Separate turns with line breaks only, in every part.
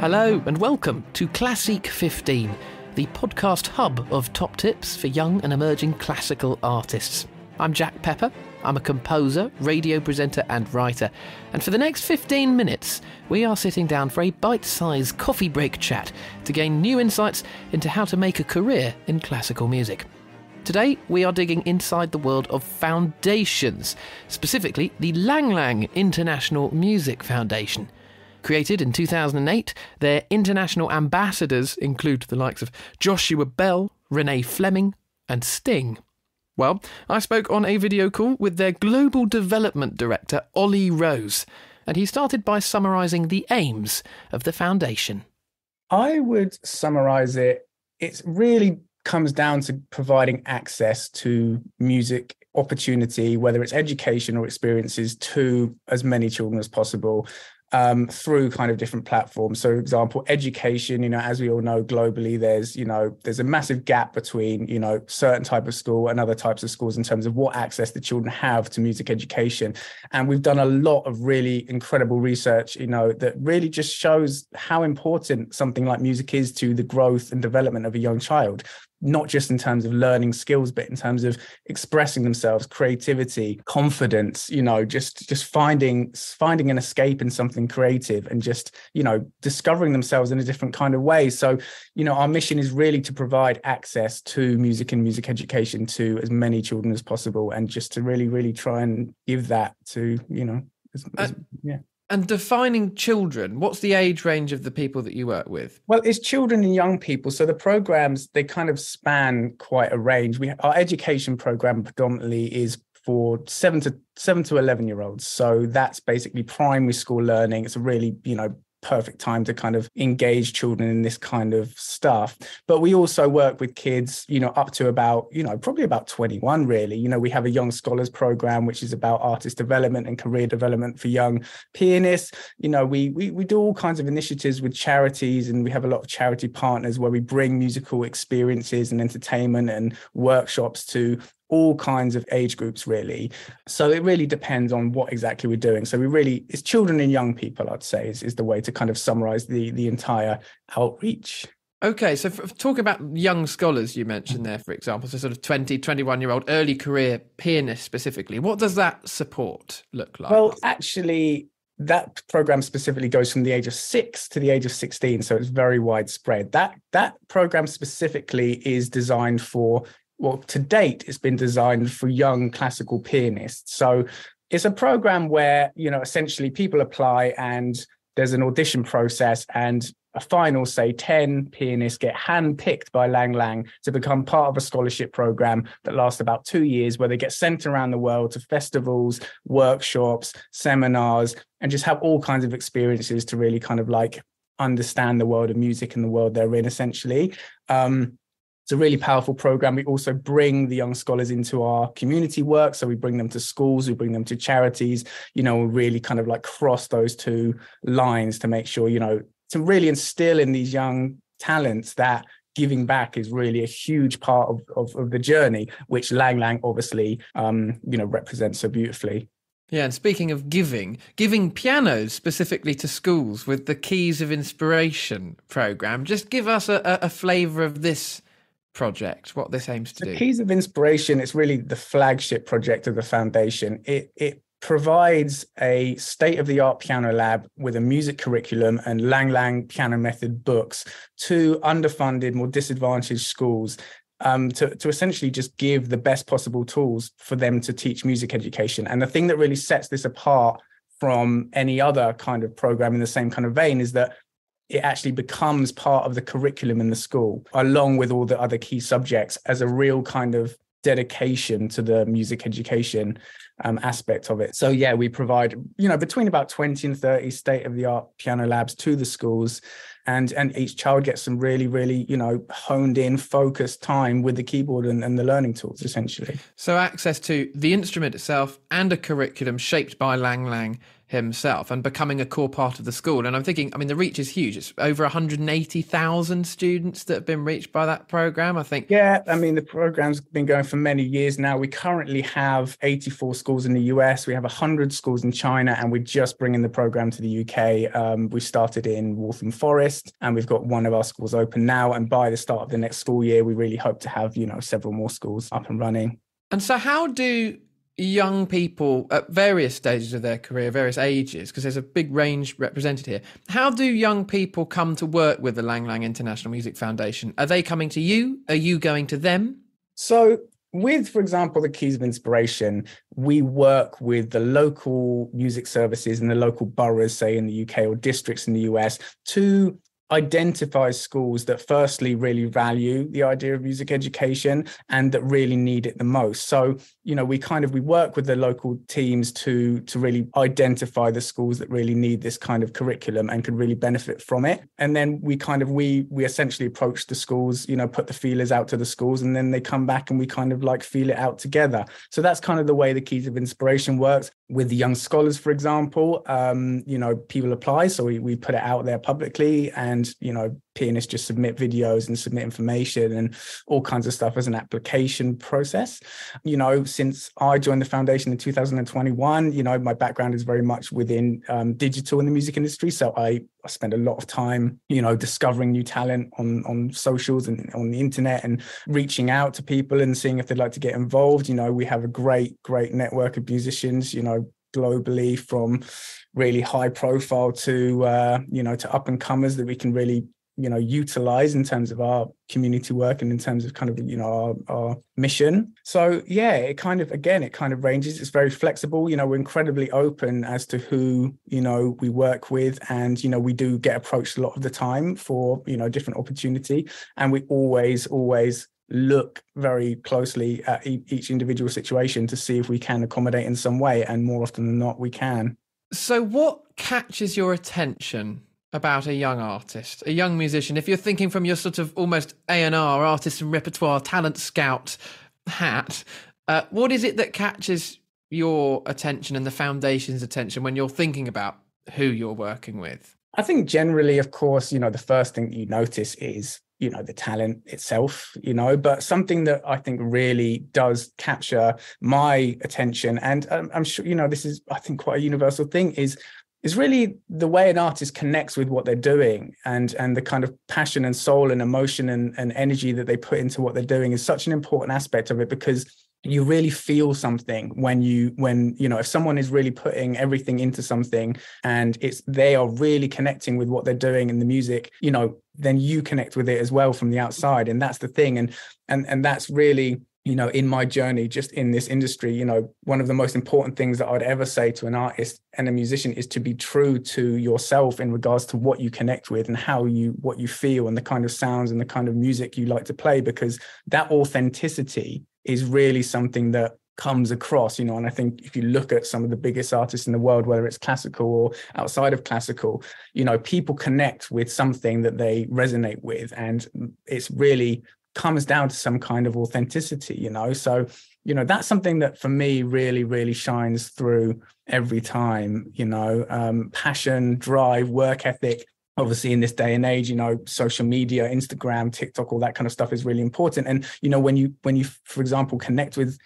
Hello and welcome to Classeek 15, the podcast hub of top tips for young and emerging classical artists. I'm Jack Pepper. I'm a composer, radio presenter and writer. And for the next 15 minutes, we are sitting down for a bite-sized coffee break chat to gain new insights into how to make a career in classical music. Today, we are digging inside the world of foundations, specifically the Lang Lang International Music Foundation. Created in 2008, their international ambassadors include the likes of Joshua Bell, Renee Fleming and Sting. Well, I spoke on a video call with their Global Development Director, Ollie Rose, and he started by summarising the aims of the foundation.
I would summarise it. It really comes down to providing access to music opportunity, whether it's education or experiences, to as many children as possible. Through kind of different platforms. So, for example, education, as we all know, globally, there's a massive gap between, certain type of school and other types of schools in terms of what access the children have to music education. And we've done a lot of really incredible research, that really just shows how important something like music is to the growth and development of a young child. Not just in terms of learning skills, but in terms of expressing themselves, creativity, confidence, just finding an escape in something creative and just, discovering themselves in a different kind of way. So, our mission is really to provide access to music and music education to as many children as possible, and just to really, really try and give that to, yeah.
And defining children, what's the age range of the people that you work with?
Well, it's children and young people. So the programs, they kind of span quite a range. Our education program predominantly is for 7 to 11-year-olds. So that's basically primary school learning. It's a really, perfect time to kind of engage children in this kind of stuff. But we also work with kids, up to about, probably about 21, really. We have a young scholars program, which is about artist development and career development for young pianists. We do all kinds of initiatives with charities, and we have a lot of charity partners where we bring musical experiences and entertainment and workshops to all kinds of age groups, really. So it really depends on what exactly we're doing. So it's children and young people, I'd say, is the way to kind of summarize the entire outreach.
Okay, so talk about young scholars you mentioned there, for example, so sort of 20, 21-year-old early career pianist specifically. What does that support look like?
Well, actually, that program specifically goes from the age of 6 to the age of 16. So it's very widespread. That program specifically is designed for, well, to date, it's been designed for young classical pianists. So it's a program where, essentially people apply and there's an audition process, and a final, say, 10 pianists get handpicked by Lang Lang to become part of a scholarship program that lasts about 2 years, where they get sent around the world to festivals, workshops, seminars, and just have all kinds of experiences to really kind of like understand the world of music and the world they're in, essentially. It's a really powerful program. We also bring the young scholars into our community work. So we bring them to schools, we bring them to charities, we really kind of like cross those two lines to make sure, to really instill in these young talents that giving back is really a huge part of the journey, which Lang Lang obviously, represents so beautifully.
Yeah, and speaking of giving pianos specifically to schools with the Keys of Inspiration program, just give us a flavour of this project, what this aims to do.
The Keys of Inspiration is really the flagship project of the foundation. It provides a state-of-the-art piano lab with a music curriculum and Lang Lang piano method books to underfunded, more disadvantaged schools, to essentially just give the best possible tools for them to teach music education. And the thing that really sets this apart from any other kind of program in the same kind of vein is that it actually becomes part of the curriculum in the school, along with all the other key subjects, as a real kind of dedication to the music education aspect of it. So yeah, we provide, between about 20 and 30 state-of-the-art piano labs to the schools, and each child gets some really, really, honed in, focused time with the keyboard and the learning tools, essentially.
So access to the instrument itself and a curriculum shaped by Lang Lang himself and becoming a core part of the school. And I'm thinking, I mean, the reach is huge. It's over 180,000 students that have been reached by that program, I think.
Yeah, I mean, the program's been going for many years now. We currently have 84 schools in the US. We have 100 schools in China, and we're just bringing the program to the UK. We started in Waltham Forest, and we've got one of our schools open now. And by the start of the next school year, we really hope to have, several more schools up and running.
And so how do young people at various stages of their career, various ages, because there's a big range represented here, how do young people come to work with the Lang Lang International Music Foundation? Are they coming to you? Are you going to them?
So with, for example, the Keys of Inspiration, we work with the local music services and the local boroughs, say in the UK, or districts in the US, to identify schools that firstly really value the idea of music education and that really need it the most. So, we work with the local teams to really identify the schools that really need this kind of curriculum and can really benefit from it. And then we essentially approach the schools, put the feelers out to the schools, and then they come back and we feel it out together. So that's kind of the way the Keys of Inspiration works. With the young scholars, for example, people apply, so we put it out there publicly, and pianists just submit videos and submit information and all kinds of stuff as an application process. Since I joined the foundation in 2021, my background is very much within digital in the music industry. So I spend a lot of time, discovering new talent on socials and on the internet and reaching out to people and seeing if they'd like to get involved. We have a great network of musicians, globally, from really high profile to to up and comers that we can really utilize in terms of our community work and in terms of our mission. So yeah, it kind of ranges. It's very flexible. We're incredibly open as to who we work with, and we do get approached a lot of the time for different opportunity, and we always look very closely at each individual situation to see if we can accommodate in some way, and more often than not we can.
So what catches your attention about a young artist, a young musician? If you're thinking from your sort of almost A&R, artist and repertoire, talent scout hat, what is it that catches your attention and the foundation's attention when you're thinking about who you're working with?
I think generally, of course, the first thing that you notice is the talent itself, but something that I think really does capture my attention, and I'm sure, this is, I think, quite a universal thing, is really the way an artist connects with what they're doing, and the kind of passion and soul and emotion and energy that they put into what they're doing is such an important aspect of it, because you really feel something when if someone is really putting everything into something and they are really connecting with what they're doing in the music, then you connect with it as well from the outside. And that's the thing. And that's really, in my journey, just in this industry, one of the most important things that I'd ever say to an artist and a musician is to be true to yourself in regards to what you connect with and what you feel and the kind of sounds and the kind of music you like to play, because that authenticity is really something that comes across, and I think if you look at some of the biggest artists in the world, whether it's classical or outside of classical, people connect with something that they resonate with, and it's really comes down to some kind of authenticity, so that's something that for me really, really shines through every time. Passion, drive, work ethic. Obviously, in this day and age, social media, Instagram, TikTok, all that kind of stuff is really important. And, when you, for example, connect with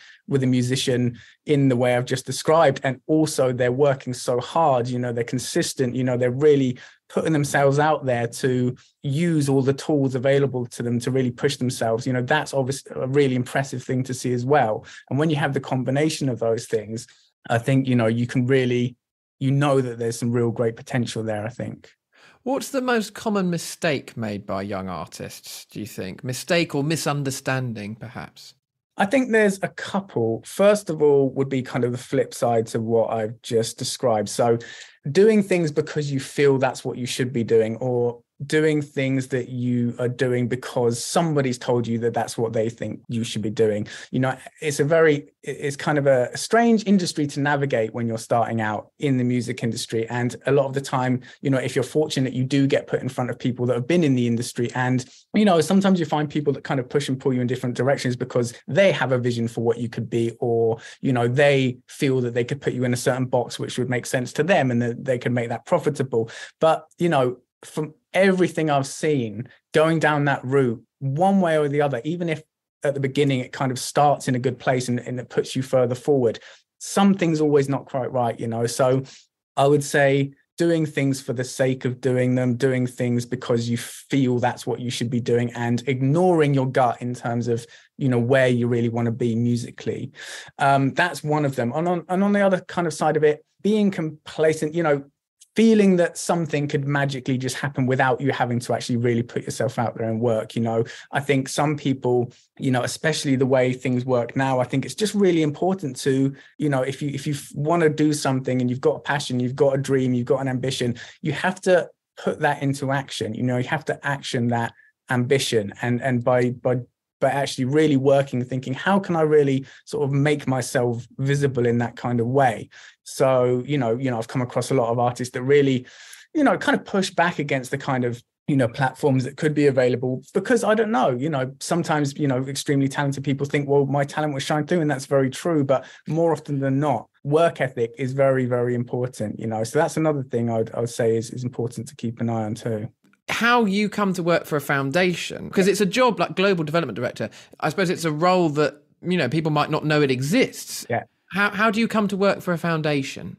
a musician in the way I've just described, and also they're working so hard, they're consistent, they're really putting themselves out there to use all the tools available to them to really push themselves, that's obviously a really impressive thing to see as well. And when you have the combination of those things, I think, you can really, that there's some real great potential there, I think.
What's the most common mistake made by young artists, do you think? Mistake or misunderstanding, perhaps?
I think there's a couple. First of all, would be kind of the flip side to what I've just described. So doing things because you feel that's what you should be doing, or doing things that you are doing because somebody's told you that that's what they think you should be doing. It's kind of a strange industry to navigate when you're starting out in the music industry. And a lot of the time, if you're fortunate, you do get put in front of people that have been in the industry. And, sometimes you find people that kind of push and pull you in different directions because they have a vision for what you could be, or, they feel that they could put you in a certain box, which would make sense to them and that they can make that profitable. But, from everything I've seen going down that route, one way or the other, even if at the beginning it kind of starts in a good place and it puts you further forward, something's always not quite right, So I would say doing things for the sake of doing them, doing things because you feel that's what you should be doing, and ignoring your gut in terms of, where you really want to be musically. That's one of them. And on the other kind of side of it, being complacent, feeling that something could magically just happen without you having to actually really put yourself out there and work. I think some people, especially the way things work now, I think it's just really important to, if you want to do something and you've got a passion, you've got a dream, you've got an ambition, you have to put that into action. You have to action that ambition, and by actually really working, thinking, how can I really sort of make myself visible in that kind of way? So, I've come across a lot of artists that really, kind of push back against the kind of, platforms that could be available, because I don't know, sometimes, extremely talented people think, well, my talent will shine through, and that's very true. But more often than not, work ethic is very, very important, So that's another thing I would say is important to keep an eye on too.
How you come to work for a foundation, because it's a job like global development director. I suppose it's a role that, people might not know it exists.
Yeah.
How do you come to work for a foundation?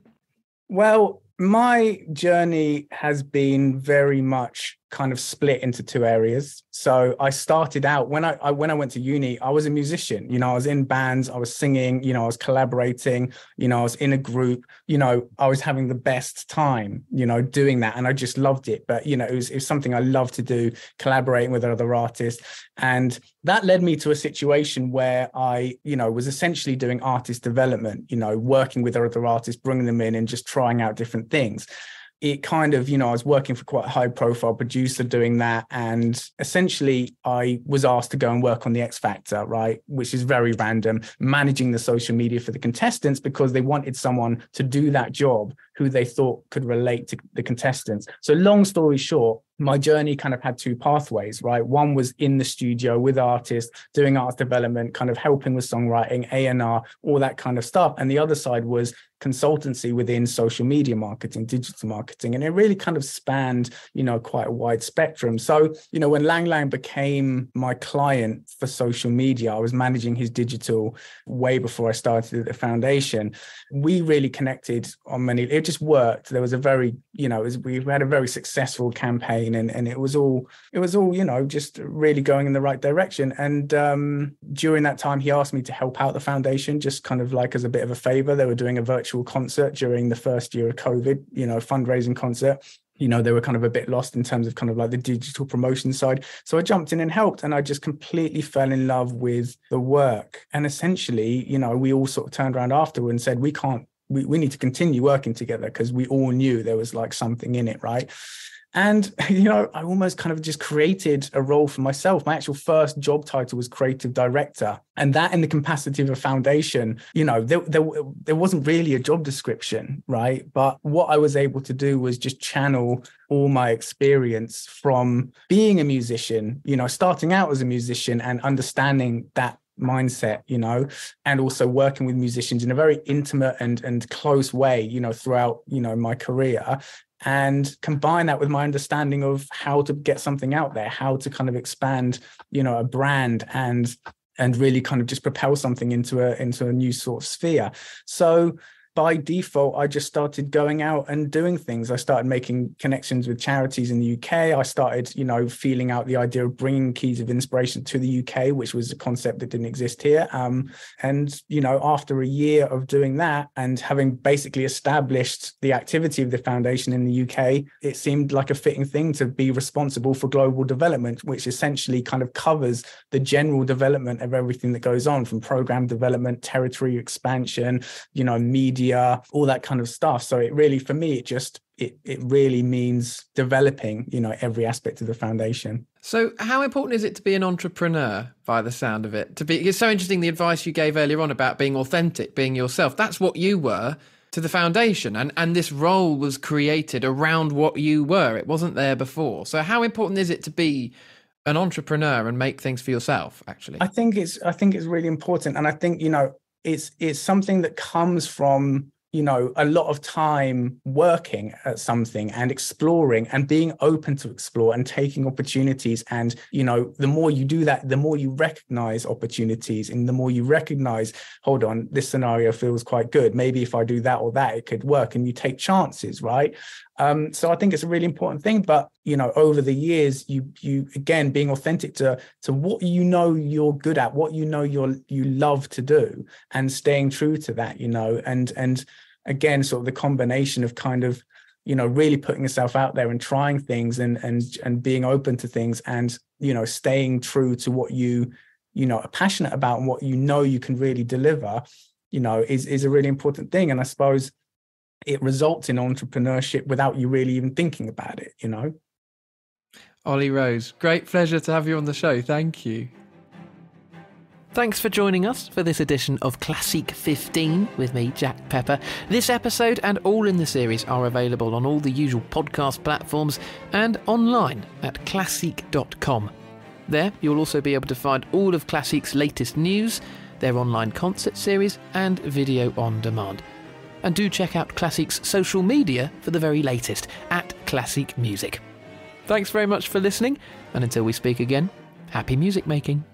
Well, my journey has been very much kind of split into two areas. So I started out when I went to uni, I was a musician. I was in bands, I was singing, I was collaborating, I was in a group, I was having the best time, doing that, and I just loved it. But it was something I loved to do, collaborating with other artists, and that led me to a situation where I, was essentially doing artist development, working with other artists, bringing them in and just trying out different things. It kind of, I was working for quite a high profile producer doing that. And essentially I was asked to go and work on the X Factor, right? Which is very random, managing the social media for the contestants, because they wanted someone to do that job who they thought could relate to the contestants. So long story short, my journey kind of had two pathways, right? One was in the studio with artists, doing art development, kind of helping with songwriting, A&R, all that kind of stuff. And the other side was consultancy within social media marketing, digital marketing. And it really kind of spanned, quite a wide spectrum. So, when Lang Lang became my client for social media, I was managing his digital way before I started at the foundation. We really connected on many, it just worked. There was a very, we had a very successful campaign, and it was all, just really going in the right direction. And during that time, he asked me to help out the foundation, just kind of like as a bit of a favor. They were doing a virtual concert during the first year of COVID, fundraising concert. They were kind of a bit lost in terms of kind of like the digital promotion side. So I jumped in and helped, and I just completely fell in love with the work. And essentially, we all sort of turned around afterward and said, we need to continue working together, because we all knew there was like something in it, right? And, I almost kind of just created a role for myself. My actual first job title was creative director. And that, in the capacity of a foundation, there wasn't really a job description, right? But what I was able to do was just channel all my experience from being a musician, starting out as a musician and understanding that mindset, and also working with musicians in a very intimate and close way, throughout, my career. And combine that with my understanding of how to get something out there, how to kind of expand, a brand and really kind of just propel something into a new sort of sphere. So by default, I just started going out and doing things. I started making connections with charities in the UK. I started, feeling out the idea of bringing Keys of Inspiration to the UK, which was a concept that didn't exist here. And, after a year of doing that and having basically established the activity of the foundation in the UK, it seemed like a fitting thing to be responsible for global development, which essentially kind of covers the general development of everything that goes on, from program development, territory expansion, media media, all that kind of stuff. So it really, for me, it really means developing, every aspect of the foundation.
So how important is it to be an entrepreneur, by the sound of it? It's so interesting, the advice you gave earlier on about being authentic, being yourself. That's what you were to the foundation. And this role was created around what you were. It wasn't there before. So how important is it to be an entrepreneur and make things for yourself, actually?
I think it's really important. And I think, it's something that comes from, a lot of time working at something and exploring and being open to explore and taking opportunities. And, the more you do that, the more you recognize opportunities, and the more you recognize, hold on, this scenario feels quite good. Maybe if I do that or that, it could work. And you take chances, right? So I think it's a really important thing. But, over the years, you again, being authentic to what you're good at, what you love to do, and staying true to that, and again, sort of the combination of kind of, really putting yourself out there and trying things and being open to things, and, staying true to what you are passionate about and what you can really deliver, is a really important thing. And I suppose it results in entrepreneurship without you really even thinking about it,
Ollie Rose, great pleasure to have you on the show. Thank you. Thanks for joining us for this edition of Classeek 15 with me, Jack Pepper. This episode and all in the series are available on all the usual podcast platforms and online at classeek.com. There, you'll also be able to find all of Classeek's latest news, their online concert series, and video on demand. And do check out Classeek's social media for the very latest, at Classeek Music. Thanks very much for listening, and until we speak again, happy music making.